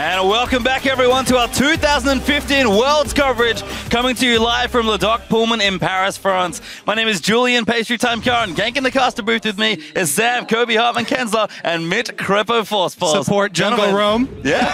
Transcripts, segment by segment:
And welcome back, everyone, to our 2015 Worlds coverage, coming to you live from Le Doc Pullman in Paris, France. My name is Julian Pastry Time Curran. Ganking the caster booth with me is Sam, Kobe Hartman, Kensler, and Mitt Crepo Force Pulse. Support Jungle Rome. Yeah.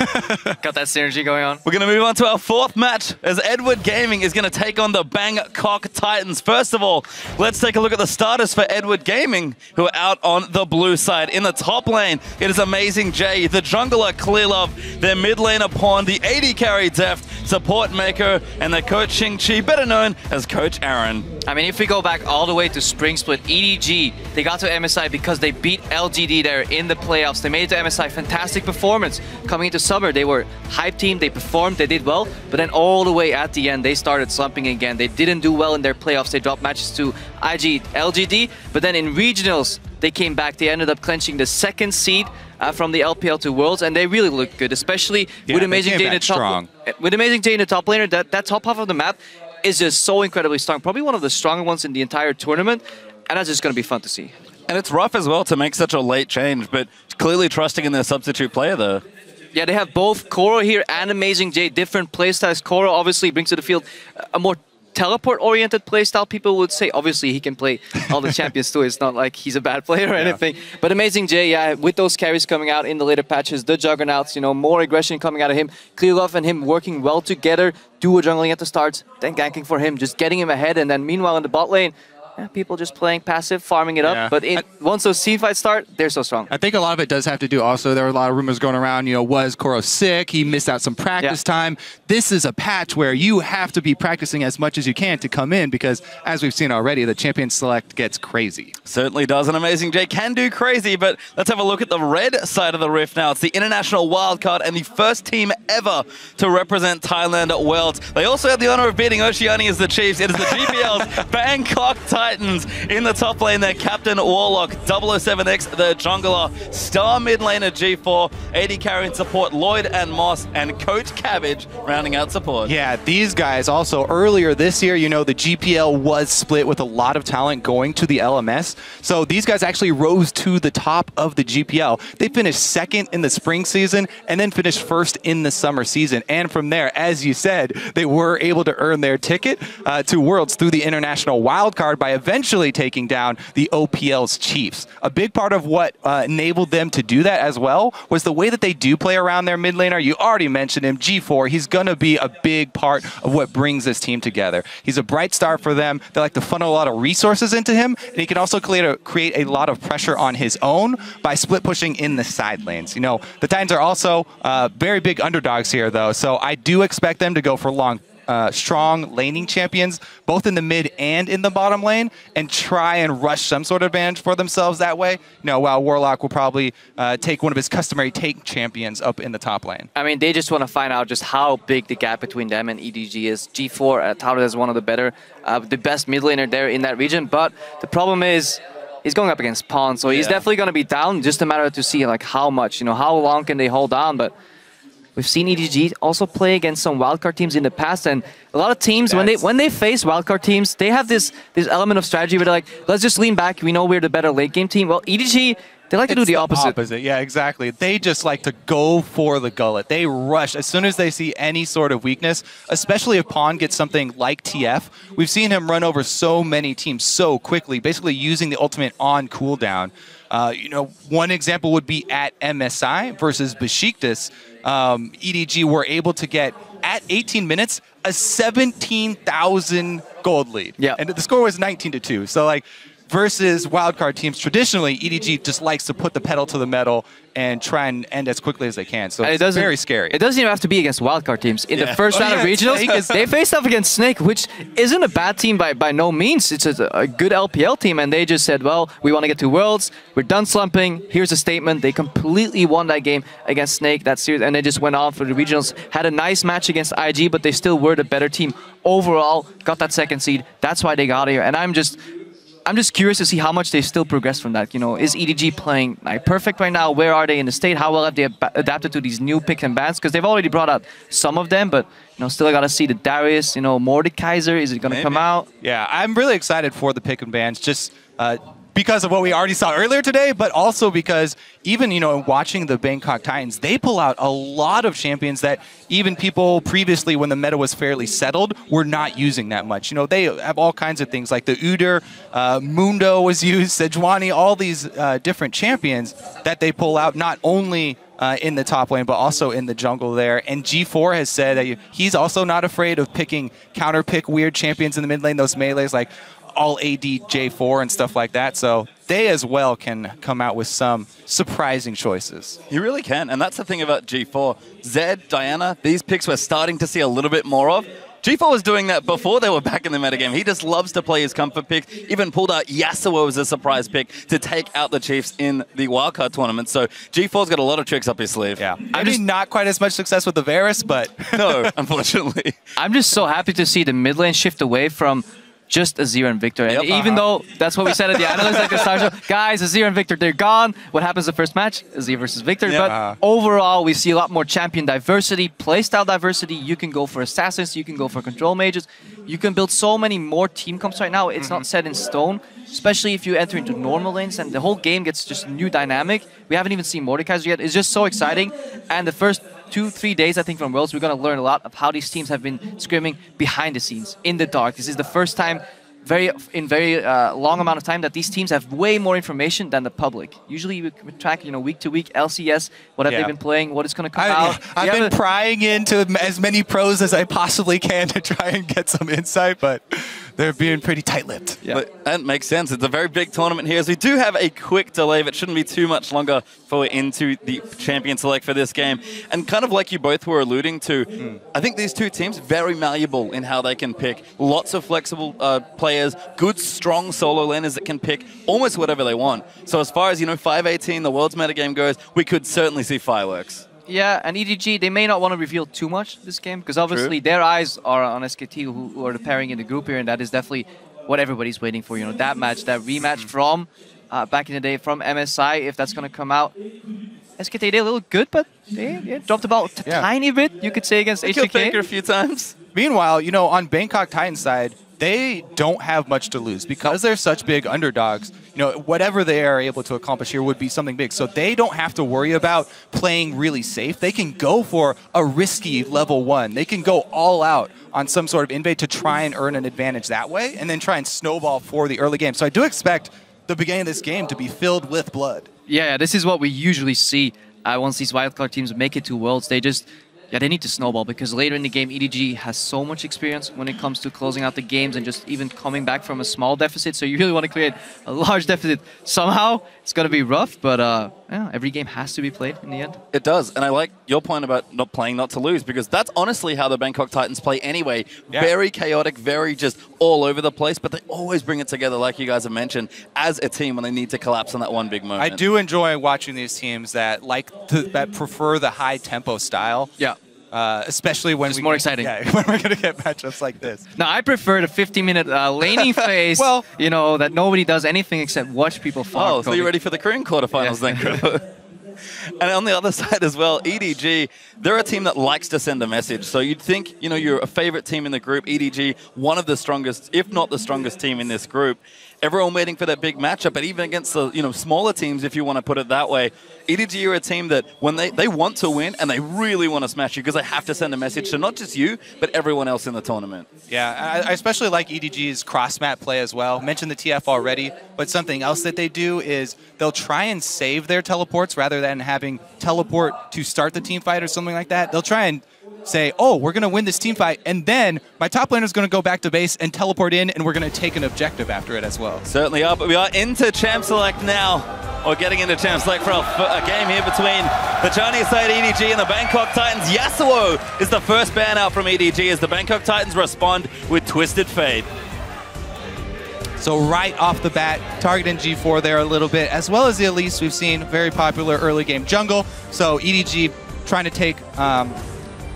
Got that synergy going on. We're going to move on to our fourth match as Edward Gaming is going to take on the Bangkok Titans. First of all, let's take a look at the starters for Edward Gaming, who are out on the blue side. In the top lane, it is AmazingJ, the jungler ClearLove, their mid laner PawN, the AD carry Deft, support meiko, and their coach Xingqi, better known as Coach Aaron. I mean, if we go back all the way to Spring Split, EDG, they got to MSI because they beat LGD there in the playoffs. They made it to MSI, fantastic performance. Coming into summer, they were hype team, they performed, they did well, but then all the way at the end, they started slumping again. They didn't do well in their playoffs. They dropped matches to IG, LGD, but then in regionals, they came back. They ended up clinching the second seed from the LPL to Worlds, and they really look good, especially with AmazingJ in the top. With AmazingJ in the top laner, that top half of the map is just so incredibly strong. Probably one of the stronger ones in the entire tournament, and that's just going to be fun to see. And it's rough as well to make such a late change, but clearly trusting in their substitute player there. Yeah, they have both Koro here and AmazingJ, different playstyles. Koro obviously brings to the field a more teleport-oriented playstyle, people would say. Obviously, he can play all the champions too. It's not like he's a bad player or anything. But AmazingJ, yeah, with those carries coming out in the later patches, the Juggernauts, you know, more aggression coming out of him. ClearLove and him working well together, duo jungling at the starts, then ganking for him, just getting him ahead. And then meanwhile in the bot lane, people just playing passive, farming it up. But once those team fights start, they're so strong. I think a lot of it does have to do also, there were a lot of rumors going around, you know, was Koro sick? He missed out some practice time. This is a patch where you have to be practicing as much as you can to come in because, as we've seen already, the champion select gets crazy. Certainly does, and AmazingJ can do crazy, but let's have a look at the red side of the rift now. It's the international wildcard and the first team ever to represent Thailand at Worlds. They also had the honor of beating Oceania as the Chiefs. It is the GPL's Bangkok Titans in the top lane. Their captain WarL0cK, 007X, the jungler, star mid laner G4, AD carry and support Lloyd and Moss, and Coach Cabbage rounding out support. Yeah, these guys also earlier this year, you know, the GPL was split with a lot of talent going to the LMS. So these guys actually rose to the top of the GPL. They finished second in the spring season and then finished first in the summer season. And from there, as you said, they were able to earn their ticket to Worlds through the international wildcard by eventually taking down the OPL's Chiefs. A big part of what enabled them to do that as well was the way that they do play around their mid laner. You already mentioned him, G4. He's going to be a big part of what brings this team together. He's a bright star for them. They like to funnel a lot of resources into him, and he can also create a lot of pressure on his own by split pushing in the side lanes. You know, the Titans are also very big underdogs here, though, so I do expect them to go for strong laning champions, both in the mid and in the bottom lane, and try and rush some sort of advantage for themselves that way. You know, while WarL0cK will probably take one of his customary tank champions up in the top lane. I mean, they just want to find out just how big the gap between them and EDG is. G4 touted as one of the better, the best mid laner there in that region, but the problem is he's going up against PawN, so he's definitely going to be down. Just a matter to see like how much, you know, how long can they hold on. But we've seen EDG also play against some wildcard teams in the past, and a lot of teams, when they face wildcard teams, they have this element of strategy where they're like, let's just lean back, we know we're the better late game team. Well, EDG, they like to do the opposite. Yeah, exactly. They just like to go for the gullet. They rush as soon as they see any sort of weakness, especially if PawN gets something like TF. We've seen him run over so many teams so quickly, basically using the ultimate on cooldown. You know, one example would be at MSI versus Besiktas. EDG were able to get, at 18 minutes, a 17,000 gold lead. Yeah. And the score was 19-2. So, like, versus wildcard teams, traditionally, EDG just likes to put the pedal to the metal and try and end as quickly as they can. So it's very scary. It doesn't even have to be against wildcard teams. In the first round of regionals, they faced off against Snake, which isn't a bad team by no means. It's a good LPL team, and they just said, well, we want to get to Worlds. We're done slumping. Here's a statement. They completely won that game against Snake, that series, and they just went on for the regionals. Had a nice match against IG, but they still were the better team. Overall, got that second seed. That's why they got here. And I'm just curious to see how much they still progress from that. You know, is EDG playing like perfect right now? Where are they in the state? How well have they adapted to these new picks and bans? Because they've already brought out some of them, but you know, still I gotta see the Darius. You know, Mordekaiser. Is it gonna come out? Yeah, I'm really excited for the pick and bans. Just because of what we already saw earlier today, but also because even, you know, watching the Bangkok Titans, they pull out a lot of champions that even people previously, when the meta was fairly settled, were not using that much. You know, they have all kinds of things like the Udyr, Mundo was used, Sejuani, all these different champions that they pull out not only in the top lane, but also in the jungle there. And G4 has said that he's also not afraid of picking counter-pick weird champions in the mid lane, those melees like all EDG J4 and stuff like that. So they as well can come out with some surprising choices. You really can, and that's the thing about G4. Zed, Diana, these picks we're starting to see a little bit more of. G4 was doing that before they were back in the metagame. He just loves to play his comfort picks. Even pulled out Yasuo as a surprise pick to take out the Chiefs in the wildcard tournament. So G4's got a lot of tricks up his sleeve. Yeah, maybe not quite as much success with the Varus, but... No, unfortunately. I'm just so happy to see the mid lane shift away from just Azir and Victor. And even though that's what we said at the analyst at the start show, guys, Azir and Victor, they're gone. What happens the first match? Azir versus Victor. But overall, we see a lot more champion diversity, playstyle diversity. You can go for assassins, you can go for control mages. You can build so many more team comps right now. It's not set in stone, especially if you enter into normal lanes and the whole game gets just new dynamic. We haven't even seen Mordekaiser yet. It's just so exciting. And the first 2-3 days, I think, from Worlds, we're going to learn a lot of how these teams have been scrimming behind the scenes, in the dark. This is the first time in very long amount of time that these teams have way more information than the public. Usually we track, you know, week to week, LCS, what have they been playing, what is going to come out. I've been prying into as many pros as I possibly can to try and get some insight, but they're being pretty tight-lipped. Yeah. But that makes sense. It's a very big tournament here, as we do have a quick delay, but it shouldn't be too much longer before we're into the champion select for this game. And kind of like you both were alluding to, I think these two teams very malleable in how they can pick. Lots of flexible players, good, strong solo laners that can pick almost whatever they want. So as far as, you know, 518, the World's metagame goes, we could certainly see fireworks. Yeah, and EDG, they may not want to reveal too much this game, because obviously their eyes are on SKT, who are the pairing in the group here, and that is definitely what everybody's waiting for. You know, that match, that rematch from back in the day from MSI, if that's going to come out. SKT did a little good, but they dropped about a tiny bit, you could say, against HJK. A few times. Meanwhile, you know, on Bangkok Titans side, they don't have much to lose because they're such big underdogs. You know, whatever they are able to accomplish here would be something big. So they don't have to worry about playing really safe. They can go for a risky level 1. They can go all out on some sort of invade to try and earn an advantage that way, and then try and snowball for the early game. So I do expect the beginning of this game to be filled with blood. Yeah, this is what we usually see once these wildcard teams make it to Worlds. They just... yeah, they need to snowball, because later in the game, EDG has so much experience when it comes to closing out the games and just even coming back from a small deficit. So you really want to create a large deficit somehow. It's going to be rough, but yeah, every game has to be played in the end. It does, and I like your point about not playing not to lose, because that's honestly how the Bangkok Titans play anyway. Yeah. Very chaotic, very just all over the place, but they always bring it together, like you guys have mentioned, as a team when they need to collapse on that one big moment. I do enjoy watching these teams that that prefer the high tempo style. Yeah. Especially when it's more exciting. Yeah, when we're going to get matchups like this. No, I prefer the 50-minute laning phase, well, you know, that nobody does anything except watch people farm. Oh, so you're ready for the Korean quarterfinals then, And on the other side as well, EDG, they're a team that likes to send a message. So you'd think, you know, you're a favorite team in the group. EDG, one of the strongest, if not the strongest team in this group. Everyone waiting for that big matchup, but even against the, you know, smaller teams, if you want to put it that way, EDG are a team that when they want to win and they really want to smash you, because they have to send a message to not just you, but everyone else in the tournament. Yeah, I especially like EDG's cross-map play as well. Mentioned the TF already, but something else that they do is they'll try and save their teleports rather than having teleport to start the team fight or something like that. They'll try and say, oh, we're going to win this team fight, and then my top laner is going to go back to base and teleport in, and we're going to take an objective after it as well. Certainly are, but we are into Champ Select now, or getting into Champ Select for a game here between the Chinese side EDG and the Bangkok Titans. Yasuo is the first ban out from EDG as the Bangkok Titans respond with Twisted Fate. So right off the bat, targeting G4 there a little bit, as well as the Elise we've seen, very popular early game jungle. So EDG trying to take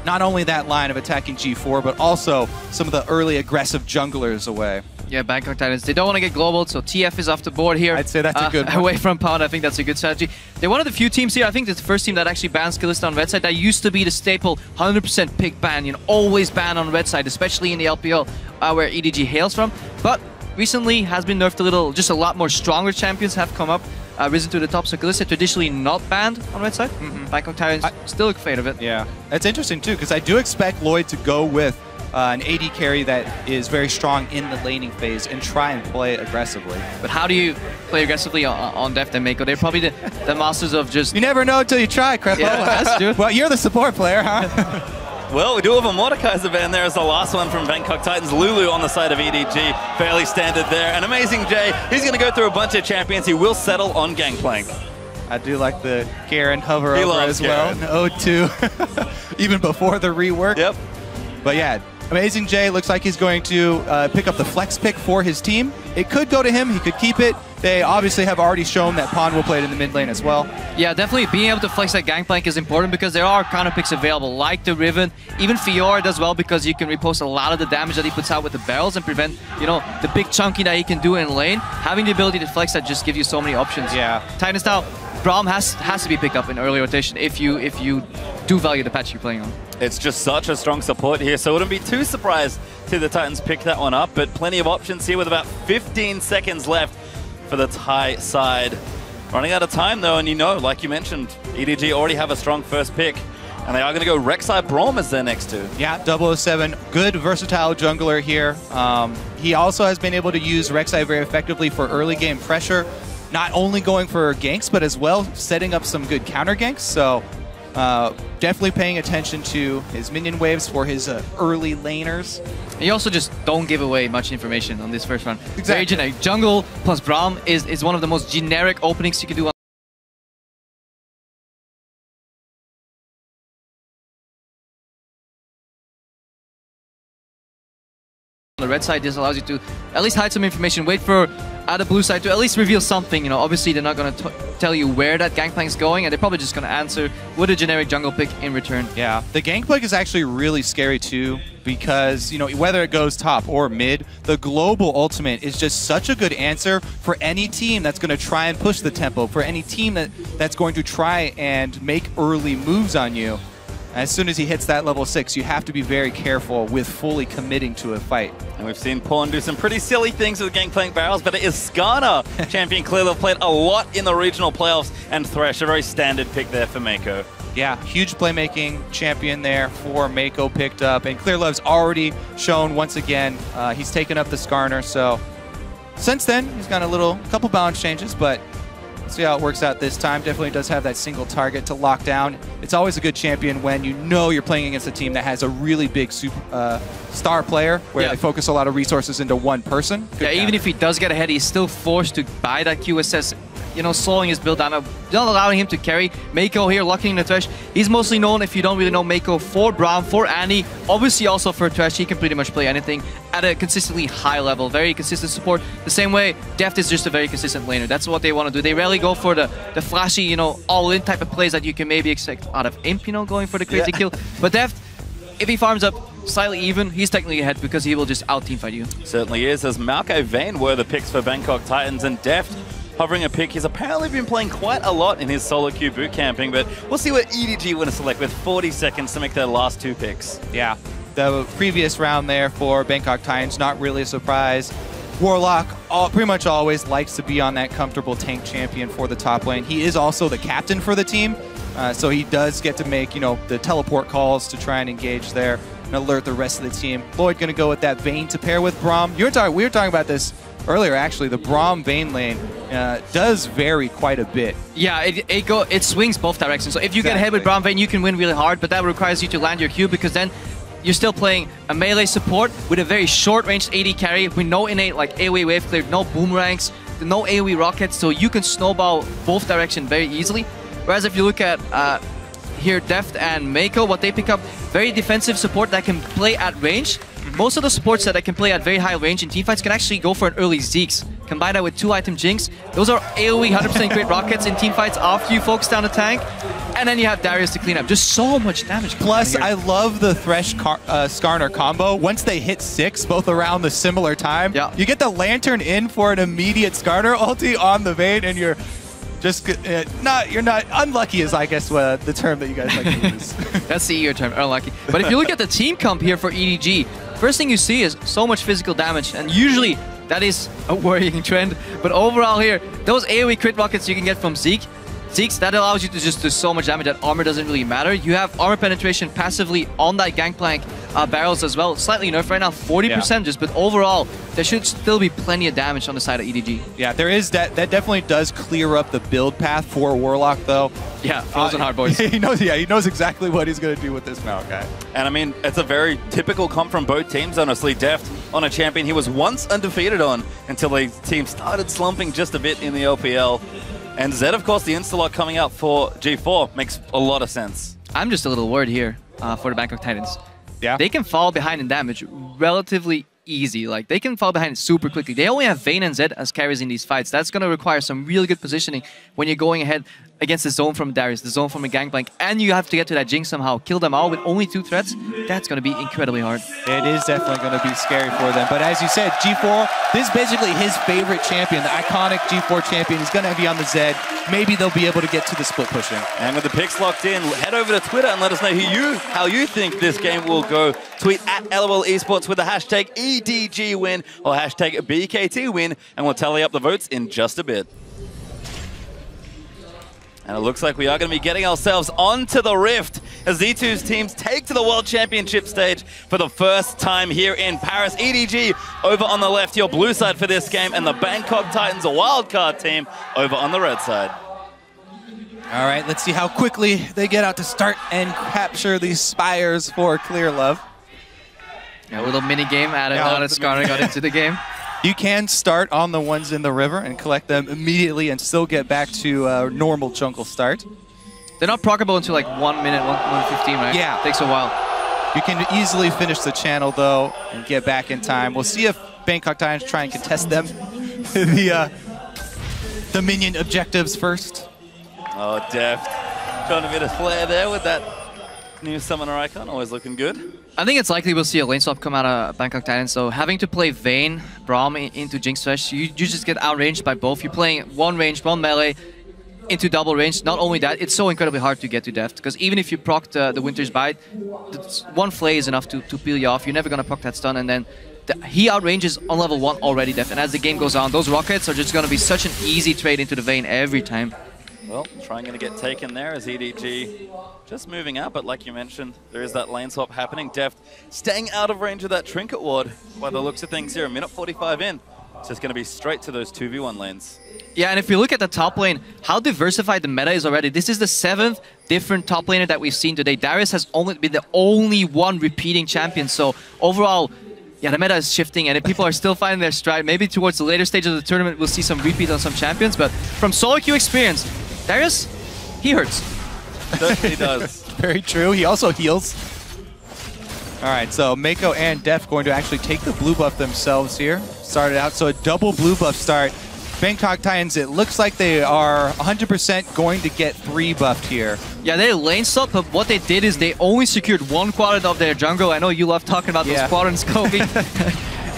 not only that line of attacking G4, but also some of the early aggressive junglers away. Yeah, Bangkok Titans, they don't want to get global, so TF is off the board here. I'd say that's a good one. Away from PawN, I think that's a good strategy. They're one of the few teams here, I think it's the first team that actually bans Skillista on red side. That used to be the staple 100% pick ban, you know, always ban on red side, especially in the LPL where EDG hails from. But recently has been nerfed a little. Just a lot more stronger champions have come up, risen to the top. So Kalista traditionally not banned on red side. Bangkok Titans still a fan of it. Yeah, that's interesting too, because I do expect Lloyd to go with an AD carry that is very strong in the laning phase and try and play aggressively. But how do you play aggressively on Deft and meiko? They're probably the masters of just... You never know until you try, Crepo. Yeah, that's true. Well, you're the support player, huh? Well, we do have a Maokai as a ban there as the last one from Bangkok Titans. Lulu on the side of EDG, fairly standard there. And AmazingJ, he's going to go through a bunch of champions. He will settle on Gangplank. I do like the Garen hover He over as Garen. well. O2, even before the rework. Yep. But yeah, AmazingJ looks like he's going to pick up the flex pick for his team. It could go to him. He could keep it. They obviously have already shown that PawN will play it in the mid lane as well. Yeah, definitely being able to flex that Gangplank is important because there are counter picks available, like the Riven. Even Fiora does well because you can repost a lot of the damage that he puts out with the barrels and prevent, you know, the big chunky that he can do in lane. Having the ability to flex that just gives you so many options. Yeah. Titans now, Braum has to be picked up in early rotation if you do value the patch you're playing on. It's just such a strong support here, so I wouldn't be too surprised to the Titans pick that one up, but plenty of options here with about 15 seconds left for the Thai side. Running out of time though, and you know, like you mentioned, EDG already have a strong first pick, and they are going to go Rek'Sai Braum as their next two. Yeah, 007, good versatile jungler here. He also has been able to use Rek'Sai very effectively for early game pressure, not only going for ganks, but as well setting up some good counter ganks. So definitely paying attention to his minion waves for his early laners. And you also just don't give away much information on this first run. Exactly. Very generic. Jungle plus Braum is one of the most generic openings you can do on the red side. This allows you to at least hide some information, wait for the blue side to at least reveal something. You know, obviously they're not going to tell you where that Gangplank is going, and they're probably just going to answer with a generic jungle pick in return. Yeah, the Gangplank is actually really scary too, because, you know, whether it goes top or mid, the global ultimate is just such a good answer for any team that's going to try and push the tempo, for any team that's going to try and make early moves on you. As soon as he hits that level 6, you have to be very careful with fully committing to a fight. And we've seen PawN do some pretty silly things with Gangplank barrels, but it is Skarner, champion ClearLove, played a lot in the regional playoffs, and Thresh, a very standard pick there for meiko. Yeah, huge playmaking champion there for meiko picked up, and ClearLove's already shown once again he's taken up the Skarner. So since then, he's got a couple balance changes, but see how it works out this time. Definitely does have that single target to lock down. It's always a good champion when you know you're playing against a team that has a really big star player where they focus a lot of resources into one person. Yeah, even if he does get ahead, he's still forced to buy that QSS, you know, slowing his build down, not allowing him to carry. meiko here locking in the Thresh. He's mostly known, if you don't really know, meiko for Braum, for Annie, obviously also for Thresh. He can pretty much play anything at a consistently high level, very consistent support. The same way, Deft is just a very consistent laner. That's what they want to do. They rarely go for the flashy, you know, all-in type of plays that you can maybe expect out of Imp, you know, going for the crazy kill. But Deft, if he farms up slightly even, he's technically ahead because he will just out-teamfight you. Certainly is, as Maokai Vayne were the picks for Bangkok Titans, and Deft hovering a pick. He's apparently been playing quite a lot in his solo queue boot camping, but we'll see what EDG want to select with 40 seconds to make their last two picks. Yeah, the previous round there for Bangkok Titans, not really a surprise. WarL0cK pretty much always likes to be on that comfortable tank champion for the top lane. He is also the captain for the team, so he does get to make, you know, the teleport calls to try and engage there and alert the rest of the team. Lloyd going to go with that Vayne to pair with Braum. We were talking about this earlier, actually. The Braum Vayne lane does vary quite a bit. Yeah, it swings both directions. So if you get ahead with Braum Vayne, you can win really hard, but that requires you to land your Q, because then you're still playing a melee support with a very short-ranged AD carry with no innate like AoE wave clear, no boomerangs, no AoE rockets, so you can snowball both directions very easily. Whereas if you look at here, Deft and meiko, what they pick up, very defensive support that can play at range. Most of the supports that can play at very high range in teamfights can actually go for an early Zeke's. Combine that with 2-item Jinx. Those are AoE 100% crit rockets in teamfights after you focus down the tank. And then you have Darius to clean up. Just so much damage. Plus, I love the Thresh Skarner combo. Once they hit 6, both around the similar time, you get the Lantern in for an immediate Skarner ulti on the Vayne, and you're just you're not unlucky is, I guess, the term that you guys like to use. That's the ear term, unlucky. But if you look at the team comp here for EDG, first thing you see is so much physical damage, and usually That is a worrying trend. But overall here, those AoE crit rockets you can get from Zeke, that allows you to just do so much damage that armor doesn't really matter. You have armor penetration passively on that Gangplank barrels as well. Slightly nerfed right now, 40% just, but overall, there should still be plenty of damage on the side of EDG. Yeah, there is that. That definitely does clear up the build path for WarL0cK, though. Yeah, frozen hard boys. He knows. Yeah, he knows exactly what he's going to do with this Maokai. And I mean, it's a very typical comp from both teams, honestly. Deft on a champion he was once undefeated on until the team started slumping just a bit in the LPL. And Zed, of course, the insta-lock coming out for G4 makes a lot of sense. I'm just a little worried here for the Bangkok Titans. Yeah. They can fall behind in damage relatively easy. Like, they can fall behind super quickly. They only have Vayne and Zed as carries in these fights. That's going to require some really good positioning when you're going ahead against the zone from Darius, the zone from a Gangplank, and you have to get to that Jinx somehow. Kill them all with only 2 threats. That's going to be incredibly hard. It is definitely going to be scary for them. But as you said, G4, this is basically his favorite champion. The iconic G4 champion is going to be on the Zed. Maybe they'll be able to get to the split pushing. And with the picks locked in, head over to Twitter and let us know how you think this game will go. Tweet at LOL Esports with the hashtag EDG win or hashtag BKT win, and we'll tally up the votes in just a bit. And it looks like we are going to be getting ourselves onto the Rift as Z2's teams take to the World Championship stage for the first time here in Paris. EDG over on the left, your blue side for this game, and the Bangkok Titans, a wildcard team, over on the red side. All right, let's see how quickly they get out to start and capture these spires for ClearLove. Yeah, a little mini game added on as Skarner got into the game. You can start on the ones in the river and collect them immediately and still get back to a normal jungle start. They're not proccable until like 1 minute, 1:15, right? Yeah. Takes a while. You can easily finish the channel, though, and get back in time. We'll see if Bangkok Titans try and contest them. the minion objectives first. Oh, Deft. Trying a bit of flair there with that new summoner icon. Always looking good. I think it's likely we'll see a lane swap come out of Bangkok Titans. So having to play Vayne, Braum into Jinx Thresh, you just get outranged by both. You're playing one range, one melee into double range. Not only that, it's so incredibly hard to get to Deft, because even if you proc the Winter's Bite, one flay is enough to peel you off. You're never going to proc that stun, and then he outranges on level 1 already, Deft. And as the game goes on, those rockets are just going to be such an easy trade into the Vayne every time. Well, trying to get taken there as EDG just moving out, but like you mentioned, there is that lane swap happening. Deft staying out of range of that trinket ward by the looks of things here. 1:45 in. It's just going to be straight to those 2v1 lanes. Yeah, and if you look at the top lane, how diversified the meta is already. This is the 7th different top laner that we've seen today. Darius has only been the only one repeating champion, so overall, yeah, the meta is shifting and people are still finding their stride. Maybe towards the later stage of the tournament, we'll see some repeat on some champions, but from solo queue experience, Darius, he hurts. He does. Very true. He also heals. All right, so meiko and Deft going to actually take the blue buff themselves here. Started out, so a double blue buff start. Bangkok Titans, it looks like they are 100% going to get 3 buffed here. Yeah, they lane swap, but what they did is they only secured 1 quadrant of their jungle. I know you love talking about those quadrants, Kobe.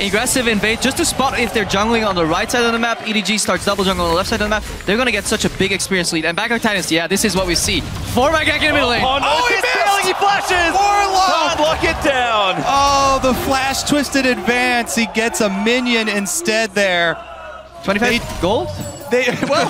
Aggressive invade, just to spot if they're jungling on the right side of the map. EDG starts double jungle on the left side of the map. They're going to get such a big experience lead. And Bangkok Titans, yeah, this is what we see. 4-man gank in the middle lane. Oh, he missed! He flashes! WarL0cK! Lock it down! Oh, the flash twisted advance. He gets a minion instead there. 25 gold? Well,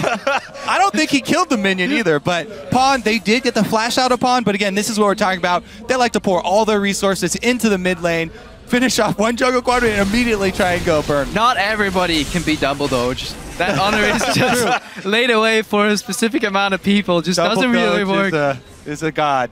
I don't think he killed the minion either, but PawN, they did get the flash out of PawN, but again, this is what we're talking about. They like to pour all their resources into the mid lane, finish off 1 jungle quadrant, and immediately try and go burn. Not everybody can be double though. That honor is just laid away for a specific amount of people. Just double doesn't really work. Is a god.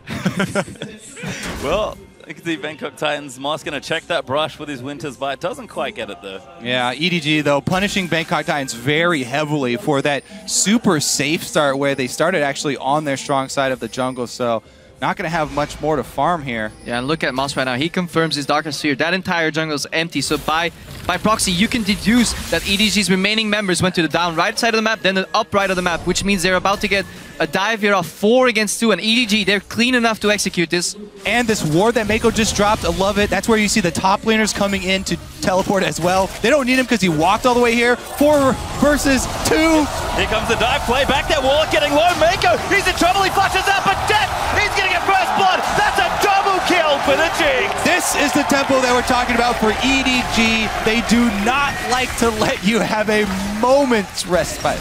Well, I can see Bangkok Titans. Moss going to check that brush with his Winter's Bite. Doesn't quite get it though. Yeah, EDG though punishing Bangkok Titans very heavily for that super safe start where they started actually on their strong side of the jungle. So not going to have much more to farm here. Yeah, and look at Moss right now. He confirms his Darker Sphere. That entire jungle is empty. So by proxy, you can deduce that EDG's remaining members went to the down right side of the map, then the up right of the map, which means they're about to get a dive here of 4 against 2. And EDG, they're clean enough to execute this. And this ward that meiko just dropped, I love it. That's where you see the top laners coming in to teleport as well. They don't need him because he walked all the way here. 4 versus 2. Here comes the dive play. Back there, WarL0cK getting low. meiko, he's in trouble. He flashes out, but Deft, he's going to get first blood. That's a double kill. kill for the Jinx. This is the tempo that we're talking about for EDG. They do not like to let you have a moment's respite.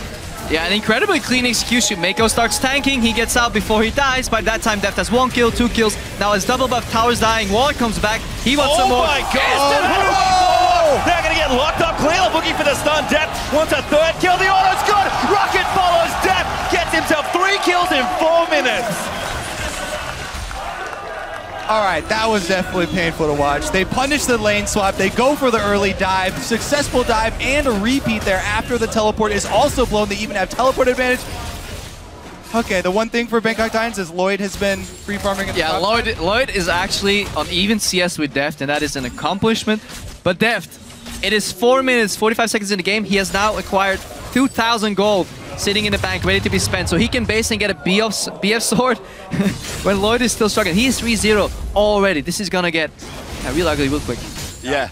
Yeah, an incredibly clean execution. meiko starts tanking, he gets out before he dies. By that time, Deft has 1 kill, 2 kills. Now his double buff tower's dying. WarL0cK comes back. He wants some more. Oh my god! They're gonna get locked up. ClearLove looking for the stun. Deft wants a 3rd kill. The auto's good. Rocket follows Deft. Gets himself 3 kills in 4 minutes. All right, that was definitely painful to watch. They punish the lane swap. They go for the early dive, successful dive, and a repeat there after the teleport is also blown. They even have teleport advantage. Okay, the one thing for Bangkok Titans is Lloyd has been free farming. Yeah, Lloyd is actually on even CS with Deft, and that is an accomplishment. But Deft, it is 4 minutes, 45 seconds in the game. He has now acquired 2,000 gold sitting in the bank, ready to be spent. So he can basically get a BF sword when Lloyd is still struggling. He is 3-0 already. This is gonna get real ugly real quick. Yeah.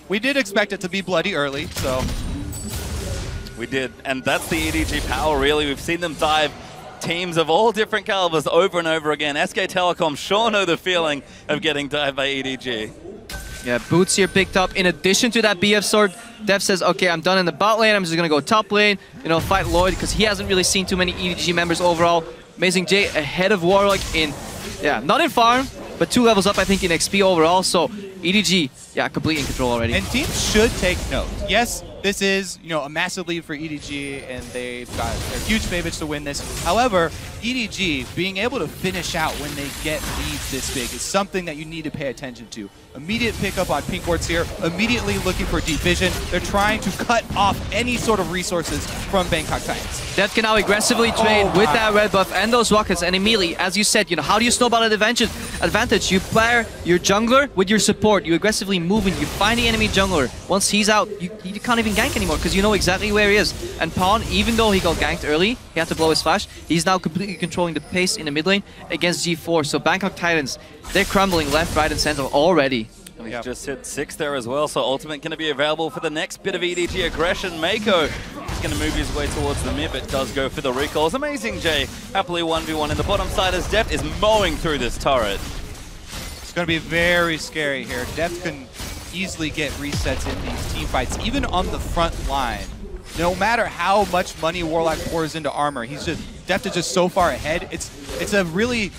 We did expect it to be bloody early, so. We did, and that's the EDG power, really. We've seen them dive teams of all different calibers over and over again. SK Telecom sure know the feeling of getting dived by EDG. Yeah, Boots here picked up. In addition to that BF sword, Deft says, okay, I'm done in the bot lane. I'm just going to go top lane, you know, fight Lloyd, because he hasn't really seen too many EDG members overall. AmazingJ ahead of WarL0cK in, yeah, not in farm, but 2 levels up, I think, in XP overall. So EDG, yeah, completely in control already. And teams should take note. Yes, this is, you know, a massive lead for EDG, and they're huge favorites to win this. However, EDG being able to finish out when they get leads this big is something that you need to pay attention to. Immediate pickup on pink wards here, immediately looking for deep vision. They're trying to cut off any sort of resources from Bangkok Titans. Deft can now aggressively trade with that red buff and those rockets, and immediately, as you said, you know, how do you snowball an advantage? You pair your jungler with your support. You aggressively move in, you find the enemy jungler. Once he's out, you can't even gank anymore because you know exactly where he is. And PawN, even though he got ganked early, he had to blow his flash, he's now completely controlling the pace in the mid lane against G4. So Bangkok Titans, they're crumbling left, right, and center already. And he's just hit 6 there as well, so ultimate going to be available for the next bit of EDG aggression. meiko is going to move his way towards the mid, but does go for the recalls. AmazingJ happily 1v1 in the bottom side as Deft is mowing through this turret. It's going to be very scary here. Deft can easily get resets in these team fights, even on the front line. No matter how much money WarL0cK pours into armor, Deft is just so far ahead. It's a really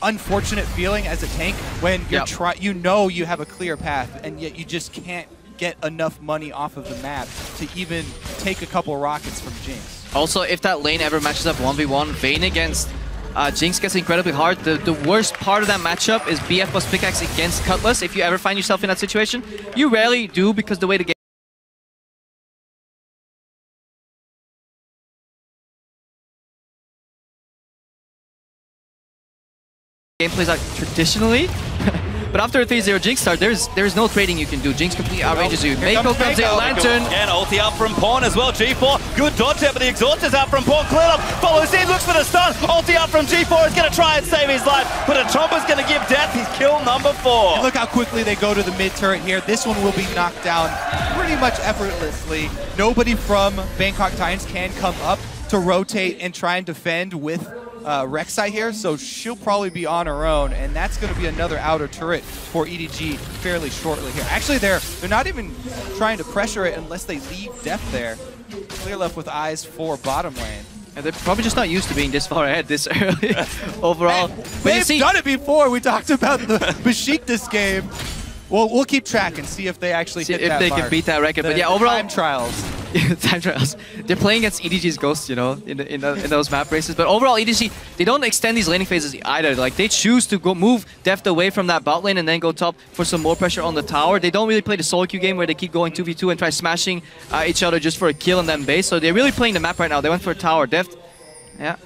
unfortunate feeling as a tank when you're you know you have a clear path, and yet you just can't get enough money off of the map to even take a couple rockets from Jinx. Also, if that lane ever matches up 1v1, Vayne against Jinx gets incredibly hard. The worst part of that matchup is BF plus pickaxe against Cutlass. If you ever find yourself in that situation, you rarely do, because the way the game plays out traditionally. But after a 3-0 Jinx start, there's no trading you can do. Jinx completely outrages you. meiko comes in, Lantern. And ulti up from PawN as well. G4, good dodge there, but the exhaust is out from PawN. ClearLove follows in, looks for the stun. Ulti up from G4 is going to try and save his life, but a Tromper's going to give Deft his kill number 4. And look how quickly they go to the mid turret here. This one will be knocked down pretty much effortlessly. Nobody from Bangkok Titans can come up to rotate and try and defend with Rek'Sai here, so she'll probably be on her own, and that's going to be another outer turret for EDG fairly shortly here. Actually, they're not even trying to pressure it unless they leave Deft there. ClearLove with eyes for bottom lane. And they're probably just not used to being this far ahead this early overall. They've done it before. We talked about the BKT this game. Well, we'll keep track and see if they actually hit that mark. If they can beat that record. But yeah, overall time trials. Time trials. They're playing against EDG's Ghosts, you know, in those map races. But overall, EDG, they don't extend these laning phases either. Like, they choose to go move Deft away from that bot lane and then go top for some more pressure on the tower. They don't really play the solo queue game where they keep going 2v2 and try smashing each other just for a kill and then base. So they're really playing the map right now. They went for a tower. Deft, yeah,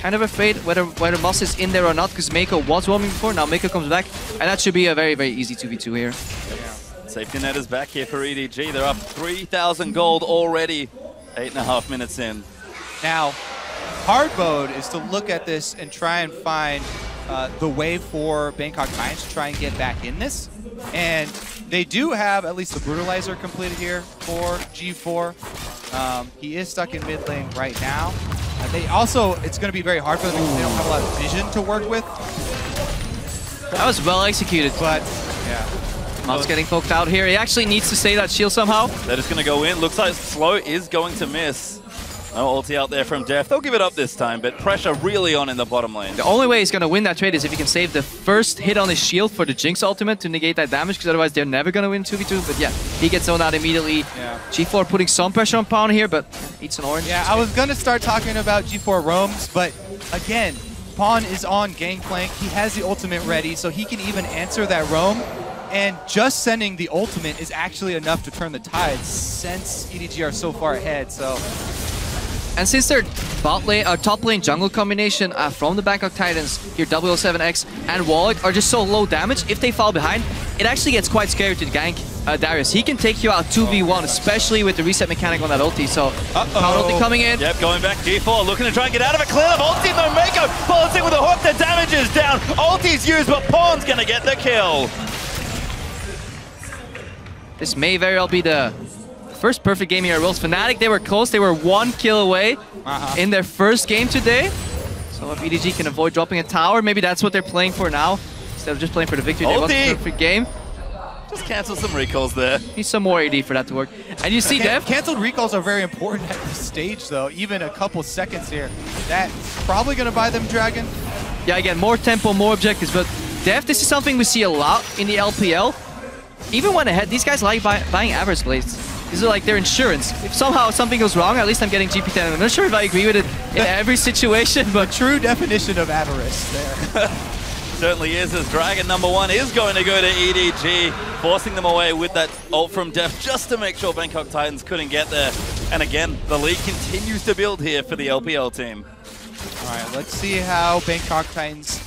kind of afraid whether Moss is in there or not, because meiko was roaming before. Now meiko comes back, and that should be a very, very easy 2v2 here. Safety net is back here for EDG. They're up 3,000 gold already, 8.5 minutes in. Now, hard mode is to look at this and try and find the way for Bangkok Titans to try and get back in this. And they do have at least the Brutalizer completed here for G4. He is stuck in mid lane right now. They also, it's going to be very hard for them because they don't have a lot of vision to work with. That was well executed. But, yeah. Moss getting poked out here. He actually needs to save that shield somehow. They're just going to go in. Looks like Slow is going to miss. No ulti out there from Deft. They'll give it up this time, but pressure really on in the bottom lane. The only way he's going to win that trade is if he can save the first hit on his shield for the Jinx ultimate to negate that damage, because otherwise they're never going to win 2v2. But yeah, he gets zoned out immediately. Yeah. G4 putting some pressure on PawN here, but eats an orange. Yeah, I was going to start talking about G4 roams, but again, PawN is on Gangplank. He has the ultimate ready, so he can even answer that roam. And just sending the ultimate is actually enough to turn the tides since EDG are so far ahead. So. And since their top lane jungle combination from the Bangkok Titans, here WL7X and WarL0cK are just so low damage, if they fall behind, it actually gets quite scary to gank Darius. He can take you out 2v1, especially with the reset mechanic on that ulti. So, PawN ulti coming in. Yep, going back G4, looking to try and get out of it. ClearLove, ulti, no meiko, follows it with a hook, the damage is down. Ulti's used, but PawN's gonna get the kill. This may very well be the first perfect game here at Worlds. Fnatic, they were close. They were 1 kill away in their first game today. So if EDG can avoid dropping a tower, maybe that's what they're playing for now. Instead of just playing for the victory, they want a perfect game. Just cancel some recalls there. Need some more AD for that to work. And you see Deft. Canceled recalls are very important at this stage, though. Even a couple seconds here. That's probably going to buy them Dragon. Yeah, again, more tempo, more objectives. But Deft, this is something we see a lot in the LPL. Even when ahead, these guys like buying average blades. These are like their insurance. If somehow something goes wrong, at least I'm getting GP10. I'm not sure if I agree with it in every situation, but true definition of avarice there. Certainly is, as Dragon #1 is going to go to EDG, forcing them away with that ult from Deft just to make sure Bangkok Titans couldn't get there. And again, the lead continues to build here for the LPL team. All right, let's see how Bangkok Titans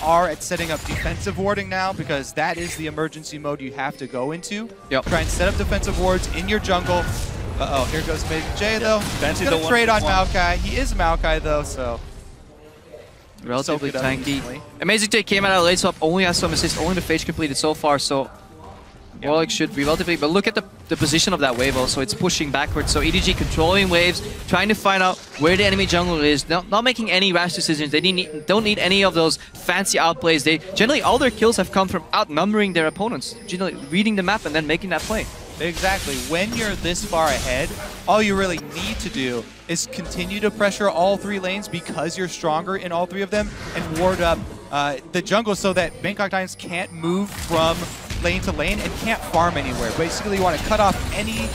are at setting up defensive warding now, because that is the emergency mode you have to go into. Yep. Try and set up defensive wards in your jungle. Uh-oh, here goes AmazingJ, though. He's going to trade on Maokai. He is Maokai, though, so... Relatively tanky. AmazingJ came out of late swap, only has some assists, only the phase completed so far, so... WarL0cK should be relatively... But look at the position of that wave also, it's pushing backwards. So EDG controlling waves, trying to find out where the enemy jungle is, not making any rash decisions. They don't need any of those fancy outplays. Generally, all their kills have come from outnumbering their opponents. Generally, reading the map and then making that play. Exactly. When you're this far ahead, all you really need to do is continue to pressure all 3 lanes because you're stronger in all 3 of them, and ward up the jungle so that Bangkok Titans can't move from lane to lane and can't farm anywhere. Basically, you want to cut off any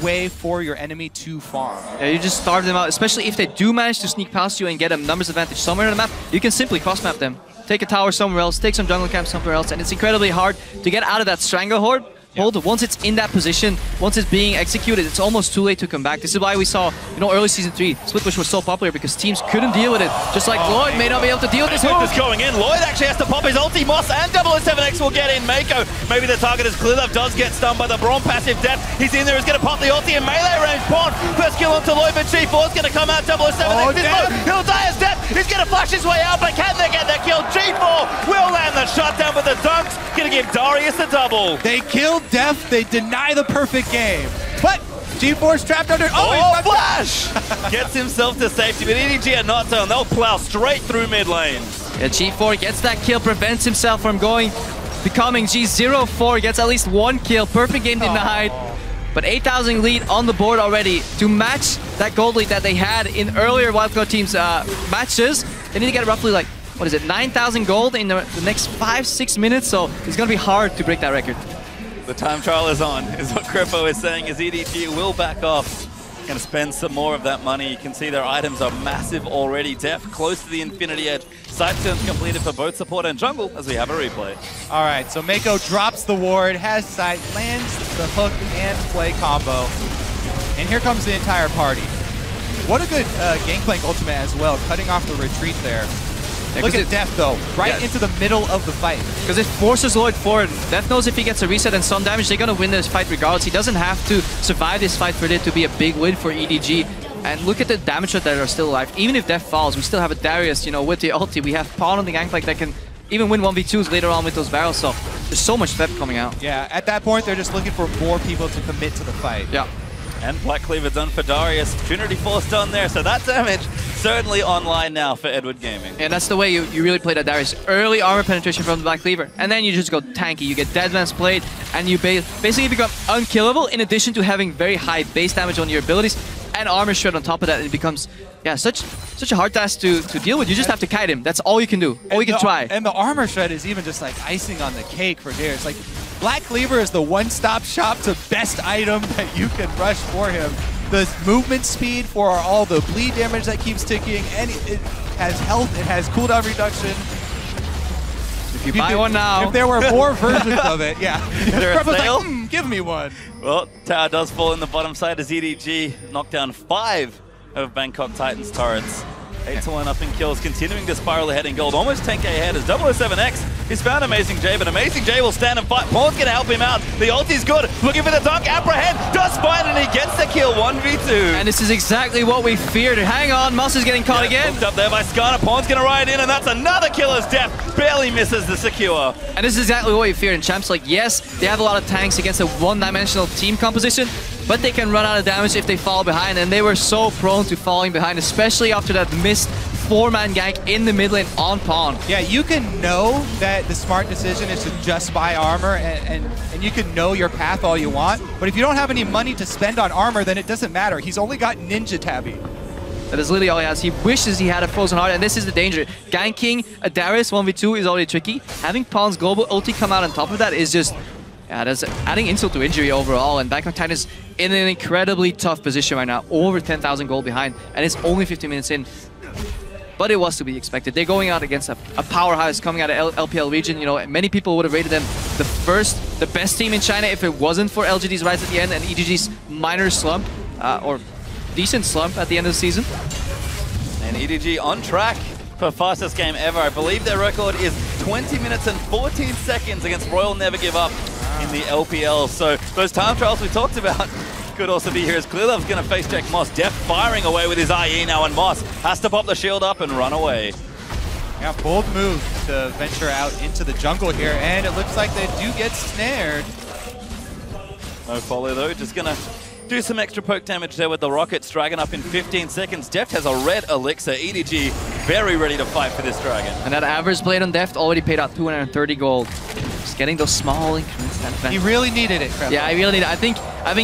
way for your enemy to farm. Yeah, you just starve them out, especially if they do manage to sneak past you and get a numbers advantage somewhere on the map. You can simply cross-map them. Take a tower somewhere else, take some jungle camp somewhere else, and it's incredibly hard to get out of that stranglehold. Once it's in that position, once it's being executed, it's almost too late to come back. This is why we saw, early Season 3, Split Push was so popular because teams couldn't deal with it. Just like Lloyd may not be able to deal with this hook. Going in, Lloyd actually has to pop his ulti. Moss and WL7X will get in. Meiko, maybe the target is ClearLove, does get stunned by the Braum passive Deft. He's in there, he's going to pop the ulti in melee range. PawN, first kill onto Lloyd, but G4's going to come out. WL7X is low. He'll die as Deft. He's going to flash his way out, but can they get that kill? G4 will land the shutdown, but the dunks going to give Darius the double. They killed Deft. They deny the perfect game. But G4's trapped under... Oh, flash! Gets himself to safety, but EDG are not done. They'll plow straight through mid lane. Yeah, G4 gets that kill, prevents himself from becoming G04, gets at least 1 kill. Perfect game denied. But 8,000 lead on the board already. To match that gold lead that they had in earlier wildcard teams matches, they need to get roughly 9,000 gold in the next 5-6 minutes, so it's going to be hard to break that record. The time trial is on, is what Crippo is saying, as EDG will back off. Going to spend some more of that money. You can see their items are massive already. Deft close to the Infinity Edge. Side turns completed for both support and jungle, as we have a replay. All right, so meiko drops the ward, has sight, lands the hook and play combo. And here comes the entire party. What a good Gangplank ultimate as well, cutting off the retreat there. Yeah, look at Deft, though, into the middle of the fight. Because it forces Lloyd forward. Deft knows if he gets a reset and some damage, they're going to win this fight regardless. He doesn't have to survive this fight for it to be a big win for EDG. And look at the damage that are still alive. Even if Deft falls, we still have a Darius, with the ulti. We have PawN on the Gangplank that can even win 1v2s later on with those barrels. So there's so much depth coming out. Yeah, at that point, they're just looking for more people to commit to the fight. Yeah. And Black Cleaver done for Darius. Trinity Force done there, so that damage certainly online now for Edward Gaming. And that's the way you really play that Darius. Early armor penetration from the Black Cleaver, and then you just go tanky. You get Dead Man's Blade, and you basically become unkillable in addition to having very high base damage on your abilities, and armor shred on top of that. It becomes, yeah, such a hard task to deal with. You just have to kite him. That's all you can do. All you can try. And the armor shred is even just like icing on the cake for Darius. Like, Black Cleaver is the one-stop shop to best item that you can rush for him. The movement speed for all the bleed damage that keeps ticking, and it has health, it has cooldown reduction. If you buy one now. If there were more versions of it, yeah. There like, give me one. Well, tower does fall in the bottom side as EDG knocked down 5 of Bangkok Titans turrets. 8-1 up in kills, continuing to spiral ahead in gold. Almost 10k ahead as WarL0cK he's found AmazingJ, but AmazingJ will stand and fight. PawN's going to help him out. The ulti's good. Looking for the dunk. Apprehend. Does find and he gets the kill. 1v2. And this is exactly what we feared. Hang on. Moss is getting caught again. Hooked up there by Skarner. PawN's going to ride in, and that's another killer's death. Barely misses the secure. And this is exactly what we feared in Champs. Like, yes, they have a lot of tanks against a one-dimensional team composition, but they can run out of damage if they fall behind, and they were so prone to falling behind, especially after that missed 4-man gank in the mid lane on PawN. Yeah, you can know that the smart decision is to just buy armor, and you can know your path all you want, but if you don't have any money to spend on armor, then it doesn't matter. He's only got Ninja Tabby. That is literally all he has. He wishes he had a Frozen Heart, and this is the danger. Ganking a Darius 1v2 is already tricky. Having PawN's global ulti come out on top of that is just, yeah, that's adding insult to injury overall, and Bangkok Titans in an incredibly tough position right now, over 10,000 gold behind, and it's only 15 minutes in. But it was to be expected. They're going out against a powerhouse coming out of LPL region. You know, many people would have rated them the best team in China if it wasn't for LGD's rise at the end and EDG's minor slump, or decent slump at the end of the season. And EDG on track for fastest game ever. I believe their record is 20 minutes and 14 seconds against Royal Never Give Up in the LPL. So those time trials we talked about could also be here as ClearLove's going to face check Moss. Deft firing away with his IE now, and Moss has to pop the shield up and run away. Yeah, bold move to venture out into the jungle here, and it looks like they do get snared. No follow though, just going to do some extra poke damage there with the rockets. Dragon up in 15 seconds. Deft has a red elixir. EDG very ready to fight for this dragon. And that average blade on Deft already paid out 230 gold. Just getting those small increments. He really needed it, Crep. Yeah, I really need it. I think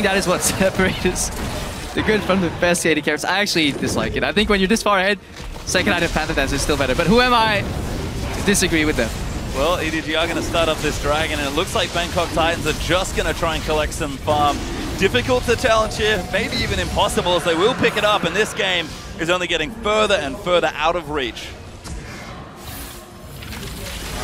that is what separates the good from the best AD characters. I actually dislike it. I think when you're this far ahead, second item Phantom Dance is still better. But who am I to disagree with them? Well, EDG are going to start up this dragon, and it looks like Bangkok Titans are just going to try and collect some farm. Difficult to challenge here, maybe even impossible, as they will pick it up, and this game is only getting further and further out of reach.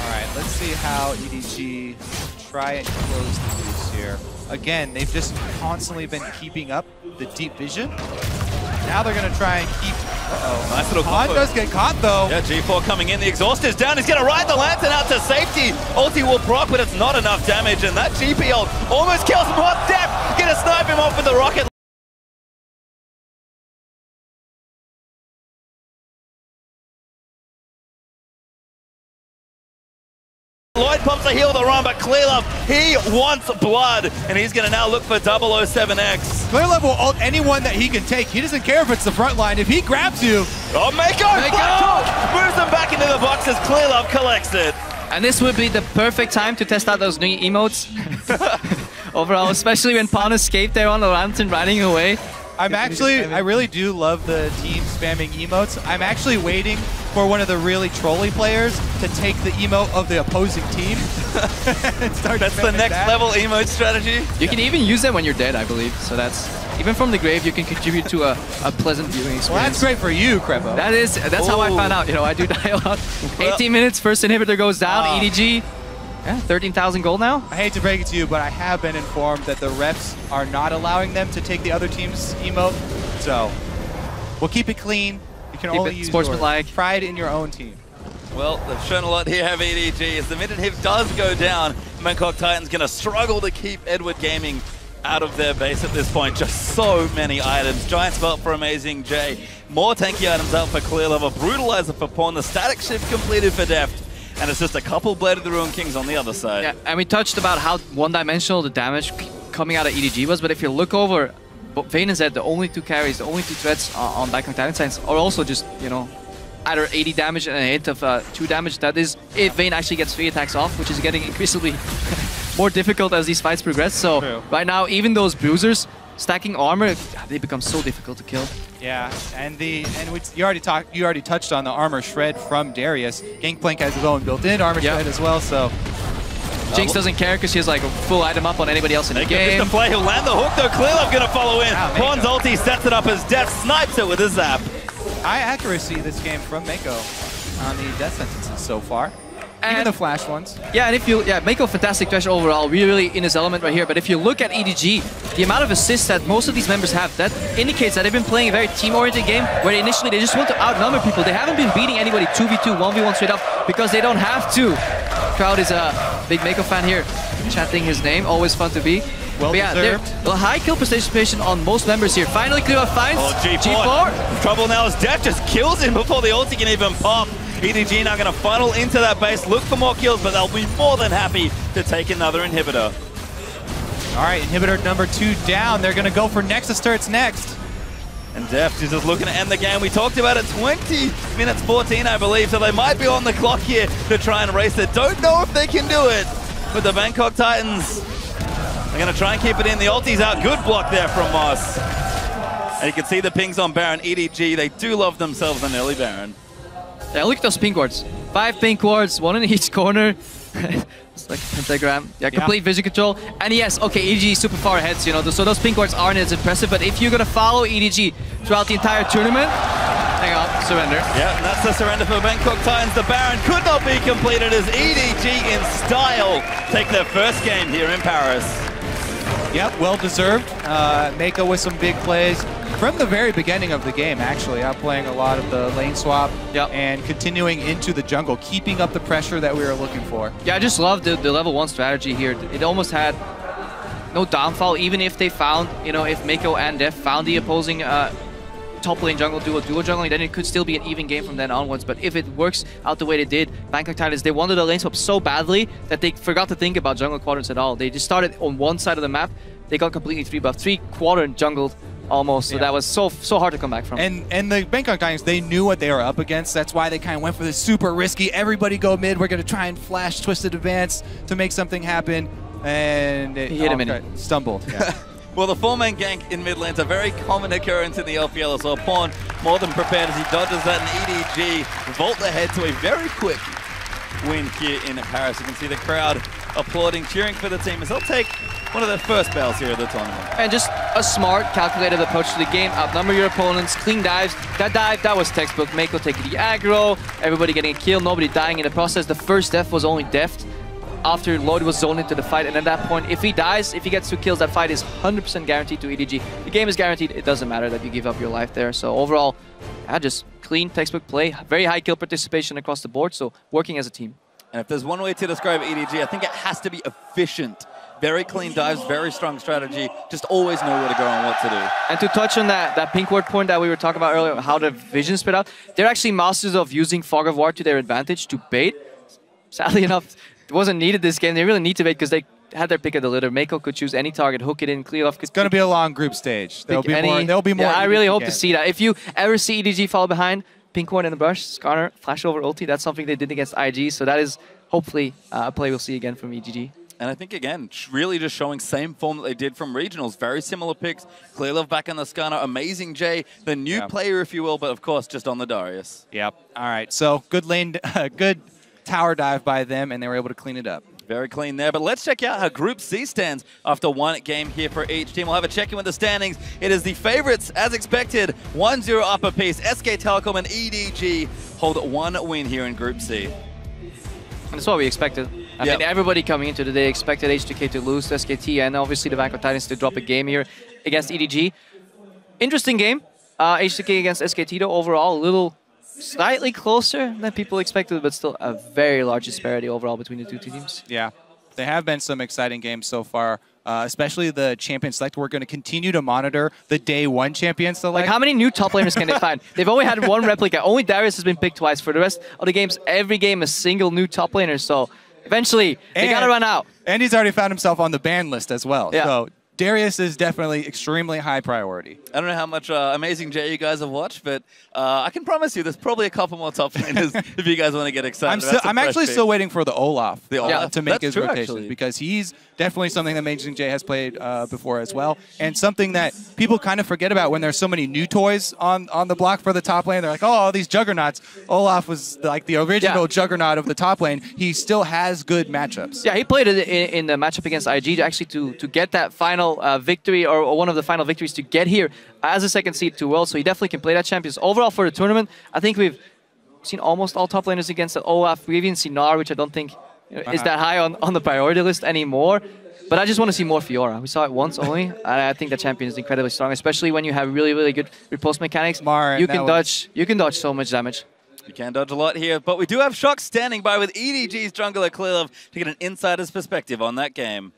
Alright, let's see how EDG try and close the loose here. Again, they've just constantly been keeping up the deep vision. Now they're going to try and keep... Uh-oh. Nice little PawN does get caught, though. Yeah, G4 coming in. The exhaust is down. He's going to ride the lantern out to safety. Ulti will proc, but it's not enough damage. And that GP ult almost kills him. What Deft? Going to snipe him off with the rocket. Lloyd pops a heal of the run, but ClearLove, he wants blood, and he's going to now look for WarL0cK. ClearLove will ult anyone that he can take. He doesn't care if it's the front line. If he grabs you... Oh, meiko! Moves them back into the box as ClearLove collects it. And this would be the perfect time to test out those new emotes. Overall, especially when PawN escaped there on the lantern riding away. I really do love the team spamming emotes. I'm actually waiting for one of the really trolly players to take the emote of the opposing team. And start that's the next level emote strategy. You can even use them when you're dead, I believe. So that's, even from the grave, you can contribute to a pleasant viewing experience. Well, that's great for you, Crepo. That's how I found out. You know, I do die a lot. 18 minutes, first inhibitor goes down. EDG. Yeah, 13,000 gold now. I hate to break it to you, but I have been informed that the refs are not allowing them to take the other team's emote. So, we'll keep it clean. You can only use your pride in your own team. Well, they've shown a lot here, have EDG. As the minute hit does go down, Bangkok Titans going to struggle to keep Edward Gaming out of their base at this point. Just so many items. Giant Spelt for AmazingJ. More tanky items out for ClearLove. A Brutalizer for PawN. The static shift completed for Deft. And it's just a couple Blade of the Ruined Kings on the other side. Yeah, and we touched about how one-dimensional the damage coming out of EDG was, but if you look over Vayne and Zed, the only 2 carries, the only 2 threats on Bangkok Titans, are also just, you know, either 80 damage and a hit of 2 damage. That is if Vayne actually gets 3 attacks off, which is getting increasingly more difficult as these fights progress. So right now, even those bruisers stacking armor, they become so difficult to kill. Yeah, and you already touched on the armor shred from Darius. Gangplank has his own built-in armor shred as well, so Jinx doesn't care because she has like a full item up on anybody else in the game. The play, he'll land the hook though. ClearLove gonna follow in. PawN's ulti sets it up as Deft snipes it with his zap. High accuracy this game from meiko on the death sentences so far. Even the flash ones. Yeah, and if you, meiko fantastic Thresh overall, really in his element right here. But if you look at EDG, the amount of assists that most of these members have, that indicates that they've been playing a very team-oriented game where initially they just want to outnumber people. They haven't been beating anybody 2v2, 1v1 straight up because they don't have to. Crowd is a big meiko fan here, chanting his name, always fun to be. Well deserved. A high kill participation on most members here. Finally, ClearLove finds G4. Trouble now as Deft just kills him before the ulti can even pop. EDG now going to funnel into that base, look for more kills, but they'll be more than happy to take another inhibitor. All right, inhibitor number 2 down. They're going to go for Nexus turrets next. And Deft is just looking to end the game. We talked about it, 20 minutes 14, I believe, so they might be on the clock here to try and race it. Don't know if they can do it with the Bangkok Titans. They're going to try and keep it in. The ulti's out. Good block there from Moss. And you can see the pings on Baron. EDG, they do love themselves an early Baron. Yeah, look at those pink wards. 5 pink wards, 1 in each corner. It's like a pentagram. Yeah, complete vision control. And yes, okay, EDG is super far ahead, so, you know, so those pink wards aren't as impressive, but if you're gonna follow EDG throughout the entire tournament, hang on, surrender. Yeah, and that's the surrender for Bangkok Titans. The Baron could not be completed as EDG in style take their first game here in Paris. Yep, well deserved. meiko with some big plays from the very beginning of the game, actually, outplaying a lot of the lane swap and continuing into the jungle, keeping up the pressure that we were looking for. Yeah, I just love the level 1 strategy here. It almost had no downfall, even if they found, you know, if meiko and Deft found the opposing top lane jungle duo jungling, then it could still be an even game from then onwards. But if it works out the way they did, Bangkok Titans, they wanted the lane swap so badly that they forgot to think about jungle quadrants at all. They just started on one side of the map. They got completely 3-buffed, 3-quadrant jungled almost. So that was so hard to come back from. And the Bangkok Titans, they knew what they were up against. That's why they kind of went for this super risky, everybody go mid, we're going to try and flash Twisted Advance to make something happen. And it hit him stumbled. Yeah. Well, the 4-man gank in mid lane's a very common occurrence in the LPL as well. PawN more than prepared as he dodges that, and EDG vault ahead to a very quick win here in Paris. You can see the crowd applauding, cheering for the team as they'll take one of their first battles here at the tournament. And just a smart, calculated approach to the game. Outnumber your opponents, clean dives. That dive, that was textbook. meiko taking the aggro, everybody getting a kill, nobody dying in the process. The first death was only Deft after Lloyd was zoned into the fight, and at that point, if he dies, if he gets 2 kills, that fight is 100% guaranteed to EDG. The game is guaranteed. It doesn't matter that you give up your life there. So overall, just clean textbook play, very high kill participation across the board, so working as a team. And if there's one way to describe EDG, I think it has to be efficient. Very clean dives, very strong strategy, just always know where to go and what to do. And to touch on that pink ward point that we were talking about earlier, how the vision spread out, they're actually masters of using Fog of War to their advantage to bait. Sadly enough, it wasn't needed this game. They really need to bait because they had their pick of the litter. meiko could choose any target, hook it in, ClearLove. It's going to be a long group stage. There'll be more. Yeah, I really hope to see that. If you ever see EDG fall behind, pink ward in the brush, Skarner, flash over ulti, that's something they did against IG. So that is hopefully a play we'll see again from EDG. And I think, again, really just showing same form that they did from regionals. Very similar picks. ClearLove back on the Skarner. AmazingJ, the new player, if you will, but of course, just on the Darius. Yep. All right. So good lane, good tower dive by them, and they were able to clean it up. Very clean there. But let's check out how Group C stands after one game here for each team. We'll have a check-in with the standings. It is the favorites, as expected. 1-0 up a piece. SK Telecom and EDG hold 1 win here in Group C. And that's what we expected. I mean, everybody coming into the day expected H2K to lose to SKT and obviously the Bangkok Titans to drop a game here against EDG. Interesting game. H2K against SKT though, overall a little slightly closer than people expected, but still a very large disparity overall between the two teams. Yeah, there have been some exciting games so far, especially the champion select. We're going to continue to monitor the day 1 champion select. Like, how many new top laners can they find? They've only had 1 replica. Only Darius has been picked twice. For the rest of the games, every game a single new top laner. So eventually, they got to run out. And he's already found himself on the ban list as well. Yeah. So Darius is definitely extremely high priority. I don't know how much AmazingJ you guys have watched, but I can promise you there's probably a couple more top laners if you guys want to get excited. I'm actually still waiting for the Olaf, to make his rotation actually. because he's definitely something that AmazingJ has played before as well, and something that people kind of forget about when there's so many new toys on the block for the top lane. They're like, oh, all these juggernauts. Olaf was like the original juggernaut of the top lane. He still has good matchups. Yeah, he played it in the matchup against IG actually to get that final victory or one of the final victories to get here as a second seed to World. So he definitely can play that champions. Overall for the tournament, I think we've seen almost all top laners against the Olaf. We've even seen Gnar, which I don't think is that high on the priority list anymore. But I just want to see more Fiora. We saw it once only, and I think the champion is incredibly strong, especially when you have really, really good repulse mechanics. You can dodge so much damage. You can dodge a lot here, but we do have Shock standing by with EDG's jungler ClearLove to get an insider's perspective on that game.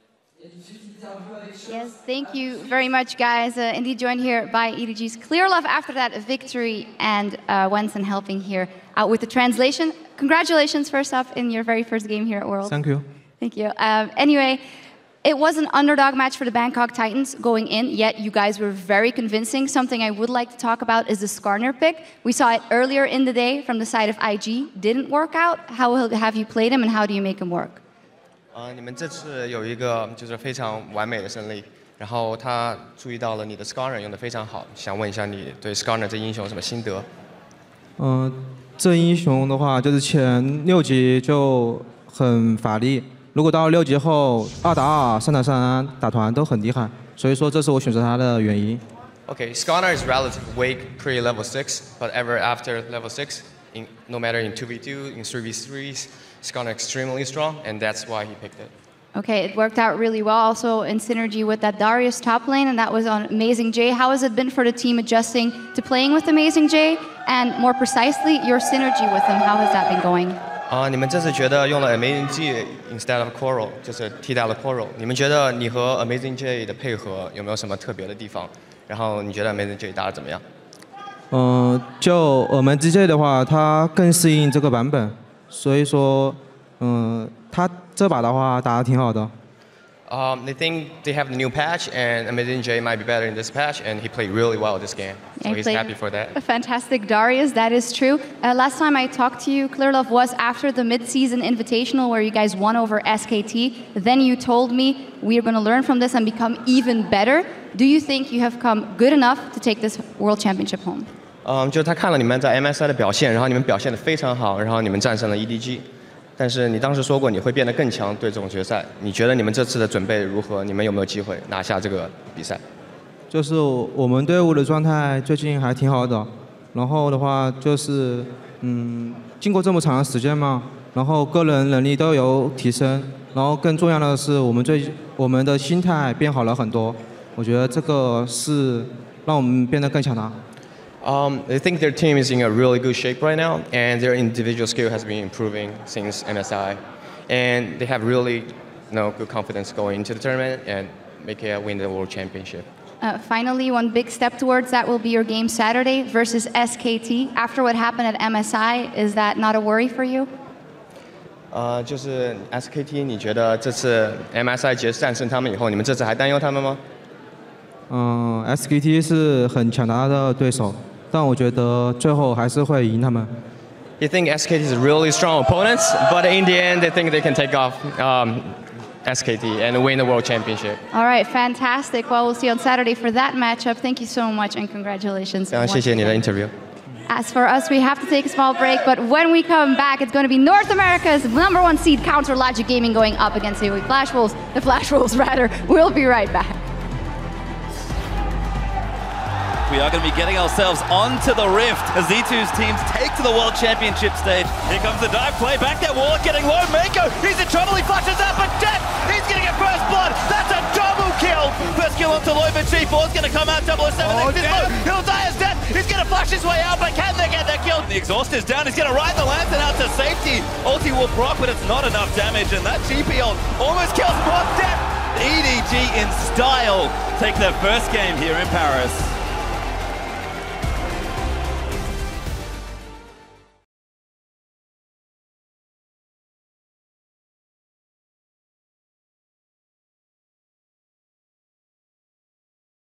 Yes, thank you very much, guys. Indeed joined here by EDG's ClearLove after that victory, and Wenson helping here out with the translation. Congratulations first off in your very first game here at World. Thank you. Thank you. Anyway, it was an underdog match for the Bangkok Titans going in, yet you guys were very convincing. Something I would like to talk about is the Skarner pick. We saw it earlier in the day from the side of IG. Didn't work out. How have you played him and how do you make him work? 你们这次有一个就是非常完美的胜利，然后他注意到了你的 Skarner 用得非常好，想问一下你对 Skarner 这英雄有什么心得？这英雄的话，就是前6级就很法力，如果到6级后2打2、3打3打团都很厉害，所以说这是我选择他的原因。Okay, Skarner is relatively weak pre-level 6, but ever after level 6, no matter in 2v2, in 3v3s, Skarner extremely strong, and that's why he picked it. Okay, it worked out really well also in synergy with that Darius top lane, and that was on AmazingJ. How has it been for the team adjusting to playing with AmazingJ, and more precisely, your synergy with him? How has that been going? 你们这次觉得用了 AmazingJ instead of ClearLove， 就是替代了 ClearLove。你们觉得你和 AmazingJ 的配合有没有什么特别的地方？然后你觉得 AmazingJ 打得怎么样？就AmazingJ 的话，它更适应这个版本，所以说，他这把的话打得挺好的。They think they have the new patch, and AmazingJ might be better in this patch, and he played really well this game, so he's happy for that. A fantastic Darius, that is true. Last time I talked to you, ClearLove, was after the mid-season invitational where you guys won over SKT. Then you told me we are going to learn from this and become even better. Do you think you have come good enough to take this World Championship home? 就是他看了你们在 MSI 的表现，然后你们表现得非常好，然后你们战胜了 EDG。但是你当时说过你会变得更强，对总决赛，你觉得你们这次的准备如何？你们有没有机会拿下这个比赛？就是我们队伍的状态最近还挺好的，然后的话就是经过这么长的时间嘛，然后个人能力都有提升，然后更重要的是我们的心态变好了很多，我觉得这个是让我们变得更强大。I think their team is in a really good shape right now, and their individual skill has been improving since MSI, and they have really, good confidence going into the tournament and win the World Championship. Finally, one big step towards that will be your game Saturday versus SKT. After what happened at MSI, is that not a worry for you? 就是 SKT， 你觉得这次 MSI 战胜他们以后，你们这次还担忧他们吗？SKT 是很强大的对手。但我觉得最后还是会赢他们。You think SKT is really strong opponents, but in the end, they think they can take off SKT and win the World Championship. All right, fantastic. Well, we'll see you on Saturday for that matchup. Thank you so much and congratulations. 谢谢你的 interview. As for us, we have to take a small break, but when we come back, it's going to be North America's #1 seed Counter Logic Gaming going up against the Flash Wolves. The Flash Wolves, rather. We'll be right back. We are going to be getting ourselves onto the Rift as Z2's teams take to the World Championship stage. Here comes the dive play, back there, WarL0cK getting low, meiko, he's in trouble, he flashes out, but Deft, he's going to get first blood, that's a double kill! First kill onto Lloyd, but G4's going to come out, 007, next is low, he'll die as Deft, he's going to flash his way out, but can they get that kill? The exhaust is down, he's going to ride the lantern out to safety, ulti will proc, but it's not enough damage, and that GP ult almost kills both Deft. EDG in style take their first game here in Paris.